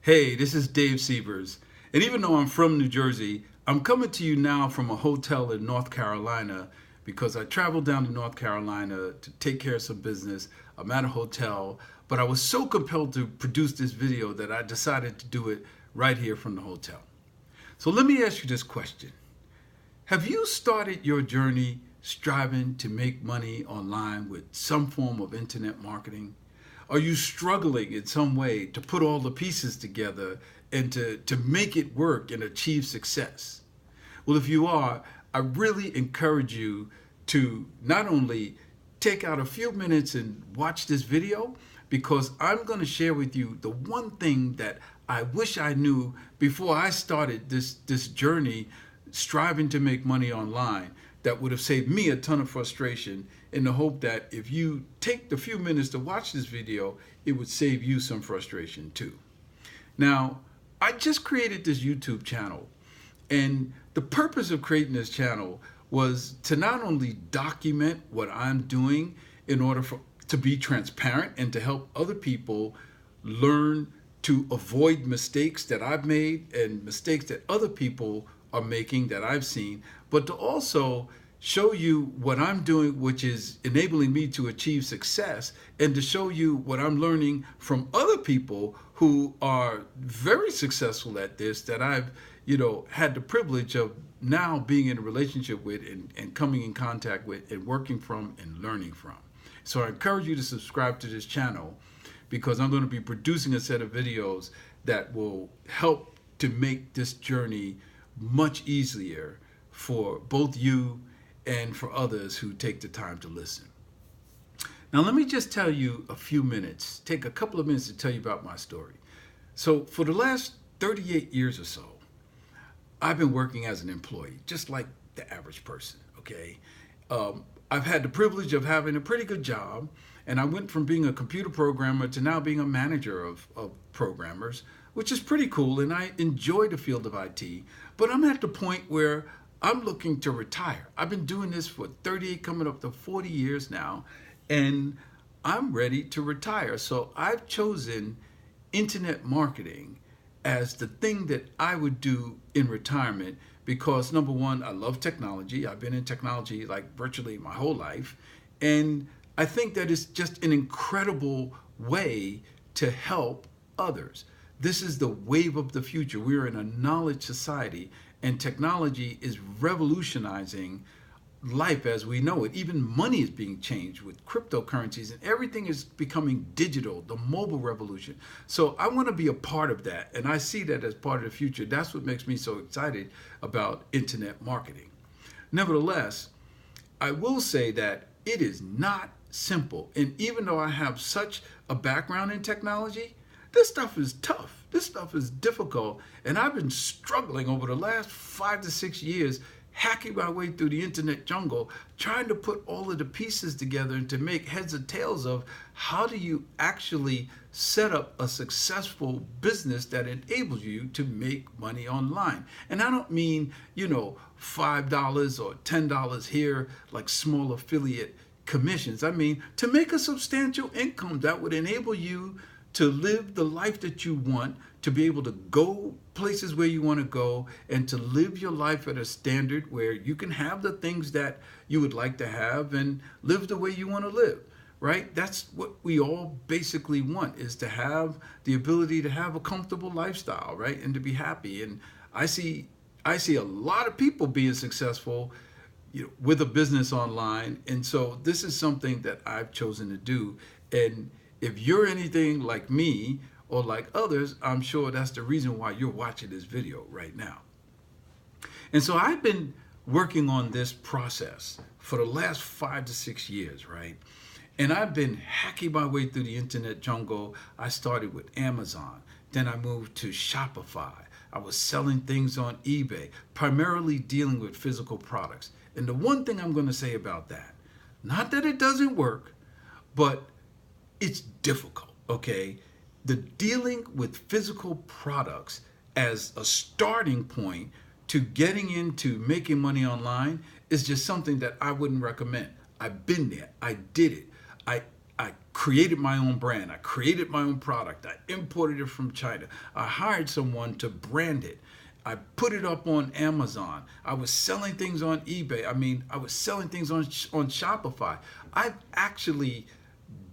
Hey, this is Dave Sievers. And even though I'm from New Jersey, I'm coming to you now from a hotel in North Carolina because I traveled down to North Carolina to take care of some business. I'm at a hotel, but I was so compelled to produce this video that I decided to do it right here from the hotel. So let me ask you this question. Have you started your journey striving to make money online with some form of internet marketing? Are you struggling in some way to put all the pieces together and to make it work and achieve success? Well, if you are, I really encourage you to not only take out a few minutes and watch this video, because I'm going to share with you the one thing that I wish I knew before I started this journey striving to make money online that would have saved me a ton of frustration, in the hope that if you take the few minutes to watch this video, it would save you some frustration too. Now, I just created this YouTube channel, and the purpose of creating this channel was to not only document what I'm doing in order to be transparent and to help other people learn to avoid mistakes that I've made and mistakes that other people are making that I've seen, but to also show you what I'm doing, which is enabling me to achieve success, and to show you what I'm learning from other people who are very successful at this that I've, had the privilege of now being in a relationship with and coming in contact with and working from and learning from. So I encourage you to subscribe to this channel, because I'm going to be producing a set of videos that will help to make this journey much easier for both you and for others who take the time to listen. Now, let me just tell you take a couple of minutes to tell you about my story. So for the last 38 years or so, I've been working as an employee, just like the average person, okay? I've had the privilege of having a pretty good job, and I went from being a computer programmer to now being a manager of programmers, which is pretty cool, and I enjoy the field of IT, but I'm at the point where I'm looking to retire. I've been doing this for 38, coming up to 40 years now, and I'm ready to retire. So I've chosen internet marketing as the thing that I would do in retirement because, number one, I love technology. I've been in technology like virtually my whole life, and I think that it's just an incredible way to help others. This is the wave of the future. We're in a knowledge society, and technology is revolutionizing life as we know it. Even money is being changed with cryptocurrencies, and everything is becoming digital, the mobile revolution. So I want to be a part of that, and I see that as part of the future. That's what makes me so excited about internet marketing. Nevertheless, I will say that it is not simple. And even though I have such a background in technology, this stuff is tough. This stuff is difficult. And I've been struggling over the last 5 to 6 years, hacking my way through the internet jungle, trying to put all of the pieces together and to make heads or tails of how do you actually set up a successful business that enables you to make money online. And I don't mean, $5 or $10 here, like small affiliate commissions. I mean, to make a substantial income that would enable you to live the life that you want, to be able to go places where you want to go, and to live your life at a standard where you can have the things that you would like to have and live the way you want to live, right? That's what we all basically want, is to have the ability to have a comfortable lifestyle, right? And to be happy. And I see a lot of people being successful with a business online. And so this is something that I've chosen to do. And if you're anything like me or like others, I'm sure that's the reason why you're watching this video right now. And so I've been working on this process for the last 5 to 6 years, right? And I've been hacking my way through the internet jungle. I started with Amazon. Then I moved to Shopify. I was selling things on eBay, primarily dealing with physical products. And the one thing I'm going to say about that, not that it doesn't work, but it's difficult, okay? The dealing with physical products as a starting point to getting into making money online is just something that I wouldn't recommend. I've been there. I did it. I created my own brand. I created my own product. I imported it from China. I hired someone to brand it. I put it up on Amazon. I was selling things on eBay. I was selling things on Shopify. I've actually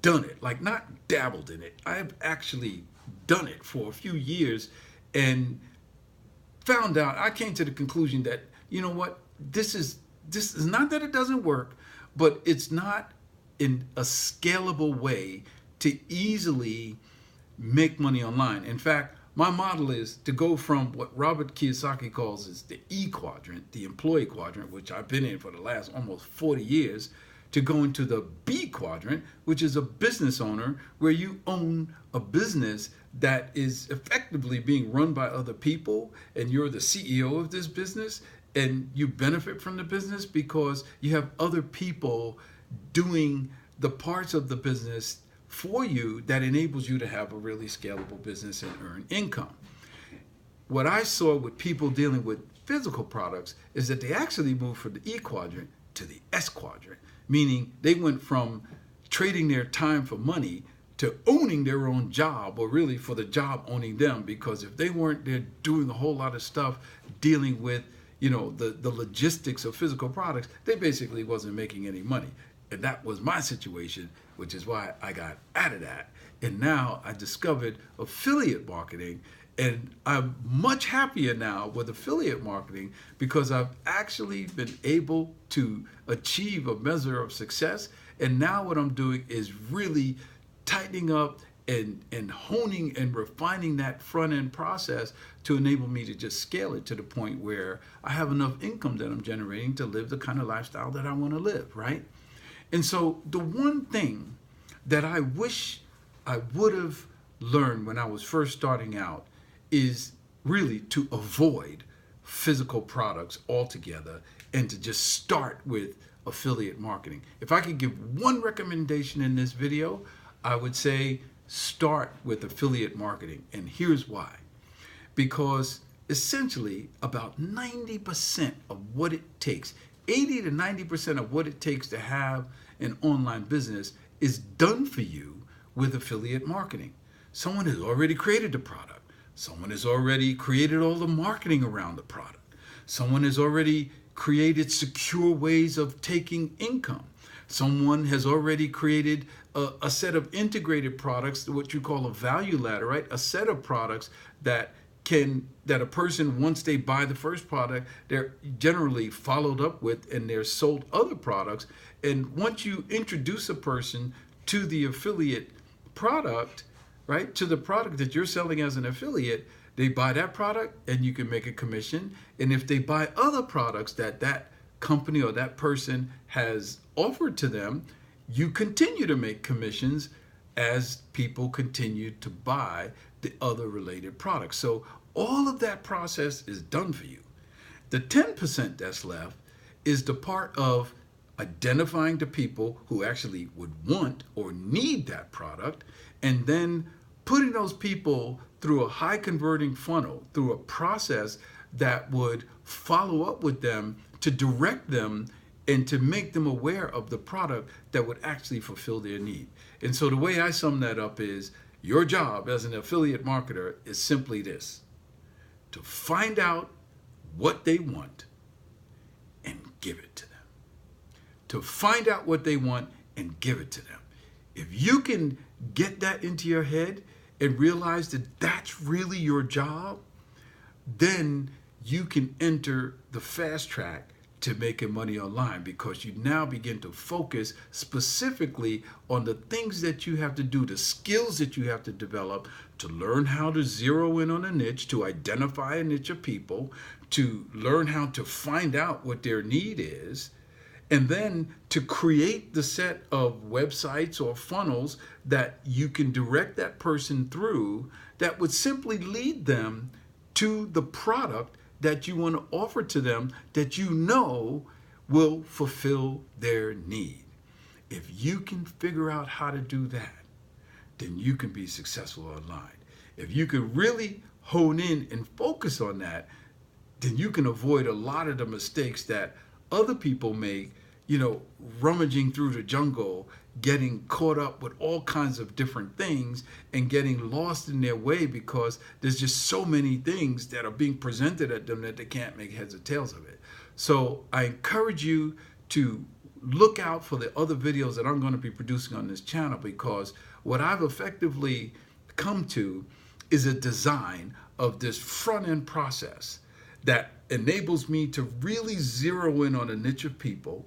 done it, like not dabbled in it. I've actually done it for a few years and found out, I came to the conclusion that, you know what, this is not that it doesn't work, but it's not in a scalable way to easily make money online. In fact, my model is to go from what Robert Kiyosaki calls is the E quadrant, the employee quadrant, which I've been in for the last almost 40 years, to go into the B quadrant, which is a business owner, where you own a business that is effectively being run by other people, and you're the CEO of this business, and you benefit from the business because you have other people doing the parts of the business for you that enables you to have a really scalable business and earn income. What I saw with people dealing with physical products is that they actually moved from the E quadrant to the S quadrant, meaning they went from trading their time for money to owning their own job, or really for the job owning them, because if they weren't there doing a whole lot of stuff dealing with the logistics of physical products, they basically wasn't making any money. And that was my situation, which is why I got out of that. And now I discovered affiliate marketing, and I'm much happier now with affiliate marketing because I've actually been able to achieve a measure of success. And now what I'm doing is really tightening up and honing and refining that front end process to enable me to just scale it to the point where I have enough income that I'm generating to live the kind of lifestyle that I want to live, right? And so the one thing that I wish I would have learned when I was first starting out is really to avoid physical products altogether and to just start with affiliate marketing. If I could give one recommendation in this video, I would say start with affiliate marketing. And here's why. Because essentially about 90% of what it takes, 80 to 90% of what it takes to have an online business is done for you with affiliate marketing. Someone has already created the product. Someone has already created all the marketing around the product. Someone has already created secure ways of taking income. Someone has already created a set of integrated products, what you call a value ladder, right? A set of products that a person, once they buy the first product, they're generally followed up with and they're sold other products. And once you introduce a person to the affiliate product, right, to the product that you're selling as an affiliate, they buy that product and you can make a commission. And if they buy other products that company or that person has offered to them, you continue to make commissions as people continue to buy the other related products. So all of that process is done for you. The 10% that's left is the part of identifying the people who actually would want or need that product, and then putting those people through a high converting funnel, through a process that would follow up with them to direct them and to make them aware of the product that would actually fulfill their need. And so the way I sum that up is, your job as an affiliate marketer is simply this: to find out what they want and give it to them. To find out what they want and give it to them. If you can get that into your head and realize that that's really your job, then you can enter the fast track to making money online, because you now begin to focus specifically on the things that you have to do, the skills that you have to develop to learn how to zero in on a niche, to identify a niche of people, to learn how to find out what their need is, and then to create the set of websites or funnels that you can direct that person through that would simply lead them to the product that you want to offer to them that you know will fulfill their need. If you can figure out how to do that, then you can be successful online. If you can really hone in and focus on that, then you can avoid a lot of the mistakes that other people make, rummaging through the jungle getting caught up with all kinds of different things and getting lost in their way because there's just so many things that are being presented at them that they can't make heads or tails of it. So I encourage you to look out for the other videos that I'm going to be producing on this channel, because what I've effectively come to is a design of this front end process that enables me to really zero in on a niche of people,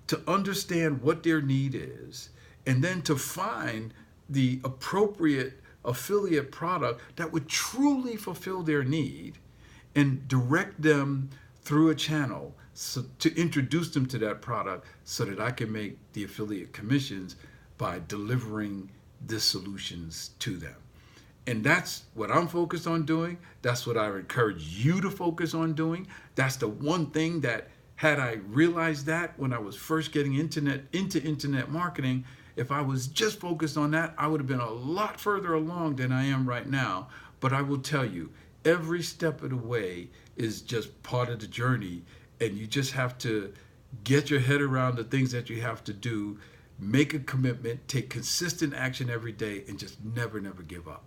to understand what their need is, and then to find the appropriate affiliate product that would truly fulfill their need and direct them through a channel to introduce them to that product so that I can make the affiliate commissions by delivering the solutions to them. And that's what I'm focused on doing. That's what I encourage you to focus on doing. That's the one thing that, had I realized that when I was first getting into internet marketing, if I was just focused on that, I would have been a lot further along than I am right now. But I will tell you, every step of the way is just part of the journey, and you just have to get your head around the things that you have to do, make a commitment, take consistent action every day, and just never give up.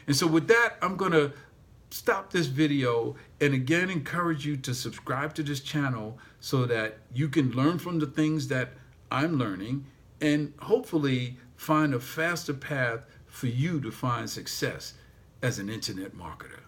And so with that, I'm going to stop this video and again encourage you to subscribe to this channel so that you can learn from the things that I'm learning and hopefully find a faster path for you to find success as an internet marketer.